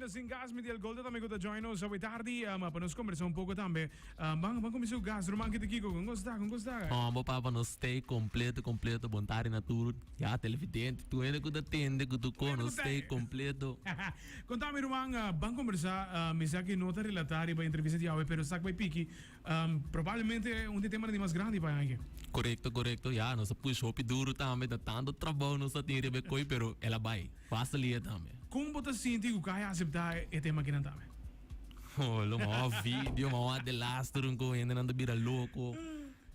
bem-vindos em Gas Medial Gold também que join nos hoje tarde, para nos conversar pouco também. Vamos começar o gas, Roman que aqui com gostar. Bom, papa no stay completo, vontade na tudo. Já televidente, tu ainda que tu atende, que tu no stay completo. Contame Roman, vamos conversar, me sa que nota relatar para entrevista de hoje, pero sac vai pique, provavelmente tema de mais grande para aqui. Correcto, já, nós push hopi duro também, dá tanto trabalho, nós atende bem coi, pero ela vai, passa ali também. Como você sente que vai aceitar esse tema aqui também? Olha, mau vídeo, mau de lastro com ainda não bira louco.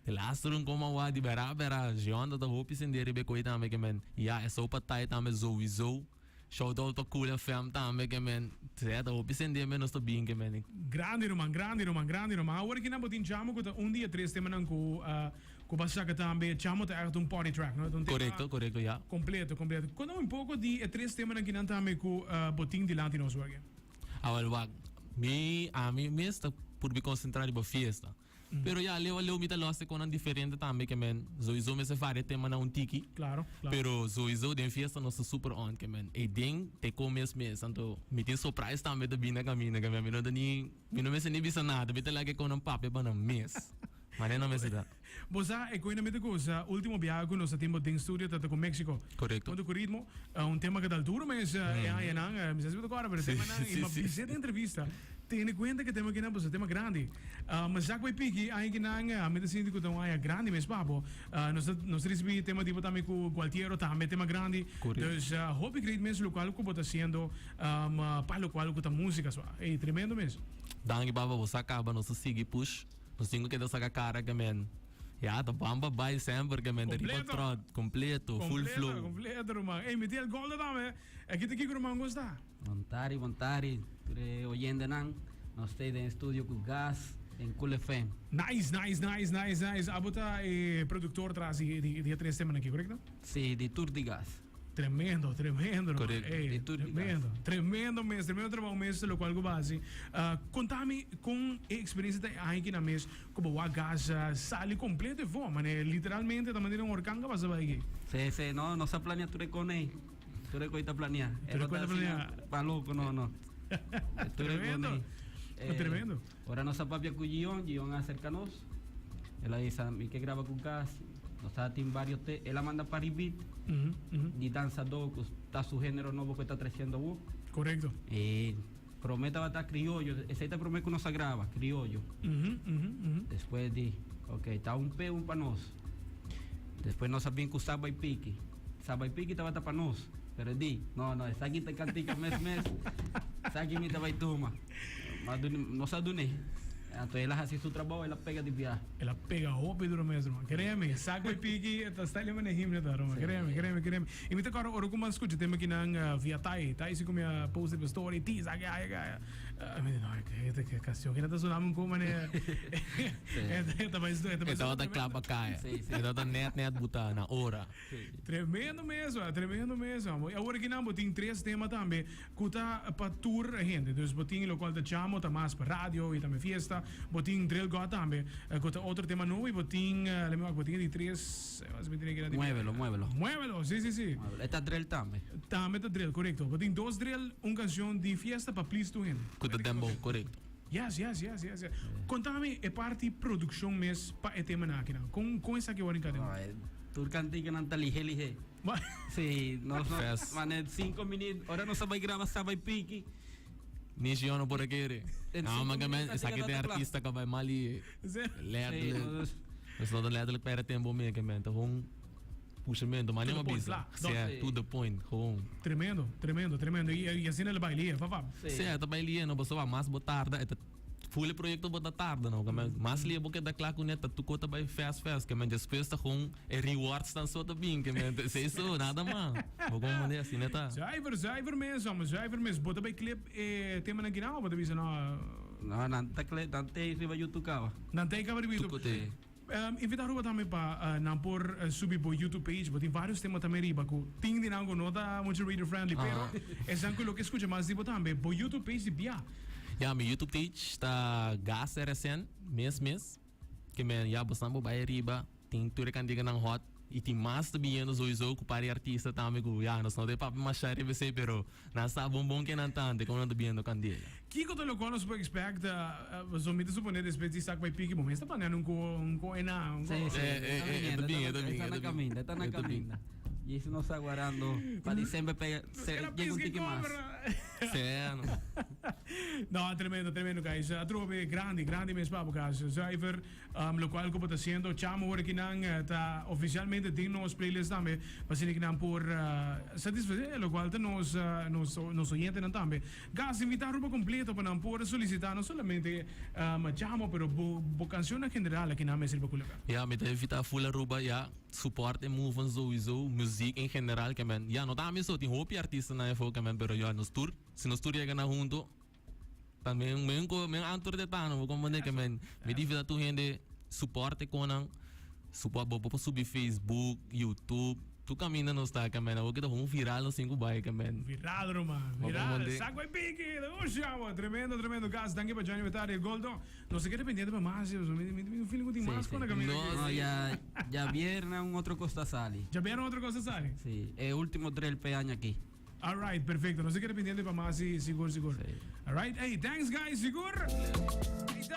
De lastro com mau de bera, Jonda da hopi sendere bem coi também que men. Ja, é só para tai também sowieso. Shout out to Cool FM também que men. Certo, hopi sendere men nós tô bem que men. Grande Roman. Agora que não botin chamo que dia 3 tema não com bastante também chamo te echt party track, não? Correcto, já. Completo. Quando pouco de 3 tema que não também com botin de lá nós hoje. Wag. A mim está por me concentrar em festa. Pero ya leo mita loste con un diferente também que men. Sowieso me se fare tema na tiki. Claro. Pero sowieso den fiesta no se super on que men. E ding te comes mes, santo me tem surprise também da bina camina que men. Me não me se nem bisa nada, me te lá que com um papo para um mês. Mas não me se dá. Você é coisa mesmo coisa. Último viagem que nós temos em estúdio tá com México. Correto. Quando com ritmo, tema que dá altura, mas não, me se agora, mas tema não, e uma visita entrevista. Tem em conta que tema que não, tema grande. Mas já que pique, aí que não, me sinto que então é grande, mas papo. Nós recebemos tema tipo também com Gualtiero, também tema grande. Então, hobby great mesmo local que bota sendo, para o qual que tá música só. É tremendo mesmo. Dangue baba, você acaba não se sigue push. Nós temos que dar essa cara que men. Ja, de bamba vai sempre que men. Completo, full flow. Completo, Roman. Ei, Medial Gold também. Aqui tem que Roman gostar. Vontade. Ture oyendo nan. Nós temos em estúdio com Gas em Cool FM. Nice. Abota é produtor traz de 3 semanas aqui, correto? Sim, de Tour de Gas. Tremendo. Correto. Tremendo trabalho mesmo, lo qual base. Contame com a experiência da aqui na mês, como a casa sale completo e voa, mas literalmente da maneira orcanga passa aqui. Sim, não se planeia tudo com ele. Tudo coisa planeia. Para louco, não. Tremendo. Agora nossa papia com Gion acerca-nos. Ela diz a mim que grava com Gas. Nós temos vários ela manda para repeat de dança que está su género novo que está trazendo. Correcto. E promete vai estar criollo. Esse aí promete que nós grava criollo. Depois de, ok, está P1 para nós. Depois nós sabemos que o Saba e Pique estava para nós. Pero di, não, essa aqui está cantica mês. Essa aqui me vai tomar. Mas não sabe nem. Então ela faz seu trabalho, ela pega de viagem. Ela pega roupa e dura mesmo, mano. Créeme, saco e pique, está ali na himna da Roma. Créeme. E me toca agora como escuta tema aqui na via Tai se como a post de story, ti, sabe, me diz, não, que canção que não está sonando como né. Então da clapa cai. Então da net botar na hora. Tremendo mesmo. Agora que não, tem 3 temas também, que tá para tour a gente. Então, botinho local da chamo, tá mais para rádio e também fiesta. Botin drill go também. Outro tema novo e botin de 3. Muévelo, sim. Está drill também. Também está drill, correto. Botin 2 drill, canção de fiesta para please to him. Kuta dembo, correto. Yes. Contame a parte produção mesmo para o tema na aqui. Com essa que eu vou Tu cantiga não está lige. Sim, nós 5 minutos. Agora nós vai gravar, vai pique. Nishi ono por aqui. Não, mas essa aqui tem artista que vai mali. Letterlijk. Dus dat letterlijk per tempo meer que men. Gewoon puxamento, mas não bisa. To the point, gewoon. Tremendo. E assim ele bailia, papá. Certo, bailia, não passou mais boa tarde. Full proyecto boa tarde, não. Mas lia porque da claro que tu conta vai fast que men depois tá com rewards tão só também que men. Sei isso, nada mais. Vou como maneira assim, né tá? Zuiver mesmo. Bota by clip tema na ginau, bota bisa na. Não tem riba YouTube kawa. Não tem cover YouTube. Invitar o também para não por subir para o YouTube page, tem vários temas também riba que tem de não nota muito reader friendly, pero é sangue lo que escuta mais riba também para o YouTube page de Bia. Ja, meu YouTube page está Gas RSN mês que men já bastante vai riba, tem tudo que diga não hot e ti mais viendo sowieso com pari artista também que ja, nós não de papo machari você pero nasa bom que não tante como não te viendo candela. Kiko te lo conos po expect so mi te supone después di sac by piki mo sta panano un co ena un Sí, co sí, está bien, está na caminda, está na está bien. caminda. E isso não está aguardando para diciembre llega un tiki más. Certo. No, tremendo, guys. Trobe grande mes papo, guys. Zuiver, lo cual como está haciendo, chamo ahora que está oficialmente en nos playlist también, para que nan por satisfacer, lo cual nos oyentes también. Guys, invitar grupo completo para por solicitar no solamente chamo, pero canciones en general que nan me sirve culo. Ja, met de vita full ruba, ja, support en move sowieso, muziek in general, que men, ja, no también so, tin hopi artista na efo, que men, pero ja, nos tour, si nos tour llega na junto, también men antor de tano, como de que men, me divida tu gente, suporte konan, support bopo subir Facebook, YouTube, tu caminha não está, que men, o que tá viral no 5 bairros, que men. Viral, Roman. Viral. Saco y pique. Tremendo. Guys, danke para Johnny Vetari, Goldo. No sé qué pendiente para más. Me feeling que más con la camina. No, ya viernes un otro Costa Sali. ¿Ya vieron otra cosa, Sari? Sí, el último 3 año aquí. Alright, perfecto. No sé qué pendiente para más, seguro. Sí. Alright, hey, thanks guys, seguro. Ahí está.